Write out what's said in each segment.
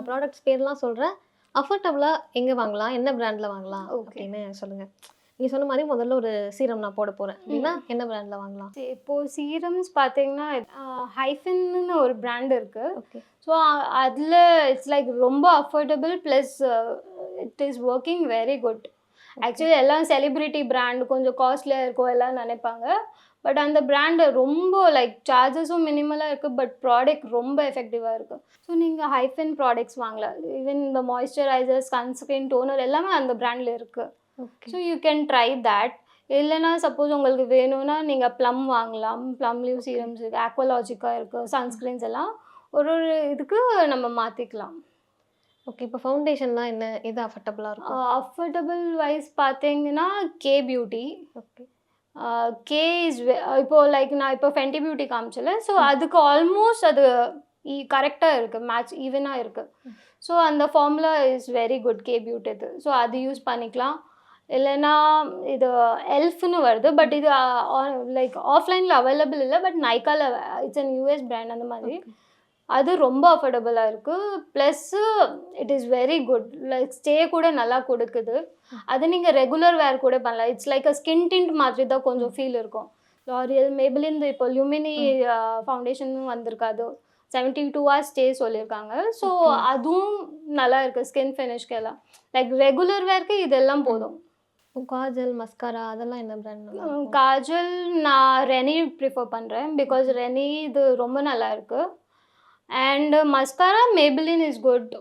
நான் ப்ராடக்ட்ஸ் பேர்லாம் சொல்கிறேன். அஃபோர்டபுளாக எங்கே வாங்கலாம், என்ன பிராண்டில் வாங்கலாம் ஓகே. அப்படின்னு சொல்லுங்கள். நீங்கள் சொன்ன மாதிரி முதல்ல ஒரு சீரம் நான் போட போகிறேன் அப்படின்னா என்ன பிராண்டில் வாங்கலாம்? இப்போது சீரம்ஸ் பார்த்தீங்கன்னா ஹைஃபின்னு ஒரு பிராண்ட் இருக்குது. ஓகே. ஸோ அதில் இட்ஸ் லைக் ரொம்ப affordable plus it is working very good. Actually எல்லாம் செலிப்ரிட்டி பிராண்ட் கொஞ்சம் காஸ்ட்லியாக இருக்கும் எல்லாம் நினைப்பாங்க. பட் அந்த பிராண்டு ரொம்ப லைக் சார்ஜஸும் மினிமலாக இருக்குது, பட் ப்ராடக்ட் ரொம்ப எஃபெக்டிவாக இருக்குது. ஸோ நீங்கள் ஹைஃபின் ப்ராடக்ட்ஸ் வாங்கலாம். ஈவன் இந்த மாய்ஸ்சரைசர், சன்ஸ்க்ரீன், டோனர் எல்லாமே அந்த பிராண்டில் இருக்குது. Okay. So you can try that. இல்லைனா சப்போஸ் உங்களுக்கு வேணும்னா நீங்கள் ப்ளம் வாங்கலாம். ப்ளம் லீவ் சீரம்ஸ் இருக்குது, ஆக்வலாஜிக்கா இருக்குது, சன்ஸ்க்ரீன்ஸ் எல்லாம் ஒரு ஒரு இதுக்கு நம்ம மாற்றிக்கலாம். ஓகே. இப்போ ஃபவுண்டேஷன்லாம் என்ன எது அஃபோர்டபுளாக இருக்கும்? அஃபோர்டபுள் வைஸ் பார்த்தீங்கன்னா K beauty. Okay. K is இப்போது லைக் நான் இப்போ ஃபென்டி பியூட்டி காமிச்சல. ஸோ அதுக்கு ஆல்மோஸ்ட் அது கரெக்டாக இருக்குது, மேட்ச் ஈவனாக இருக்குது. ஸோ அந்த formula is very good K beauty இது. ஸோ அது யூஸ் பண்ணிக்கலாம். இல்லைனா இது எல்ஃப்னு வருது, பட் இது லைக் ஆஃப்லைனில் அவைலபிள் இல்லை, பட் நைக்காவில் இட்ஸ் அன் யூஎஸ் பிராண்ட் அந்த மாதிரி. அது ரொம்ப அஃபோர்டபுளாக இருக்குது. Plus it is very good, like stay கூட நல்லா கொடுக்குது. அது நீங்கள் ரெகுலர் வேர் கூட பண்ணலாம். It's like a skin tint மாதிரி தான் கொஞ்சம் ஃபீல் இருக்கும். லாரியல், மேபிலின் இப்போ லுமினி ஃபவுண்டேஷனும் வந்திருக்காது. 72 hours ஸ்டே சொல்லியிருக்காங்க. ஸோ அதுவும் நல்லா இருக்குது ஸ்கின் ஃபினிஷ்க்கு எல்லாம். லைக் ரெகுலர் வேர்க்கு இதெல்லாம் போதும். காஜல், மஸ்காரா அதெல்லாம் என்ன பிராண்ட்? காஜல் நான் ரெனி ப்ரிஃபர் பண்ணுறேன். பிகாஸ் ரெனி இது ரொம்ப நல்லா இருக்குது. And mascara மேபிலின் is good.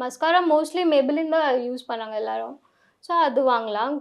Mascara mostly மேபிலின் தான் யூஸ் பண்ணாங்க எல்லாரும். ஸோ அது வாங்கலாம்.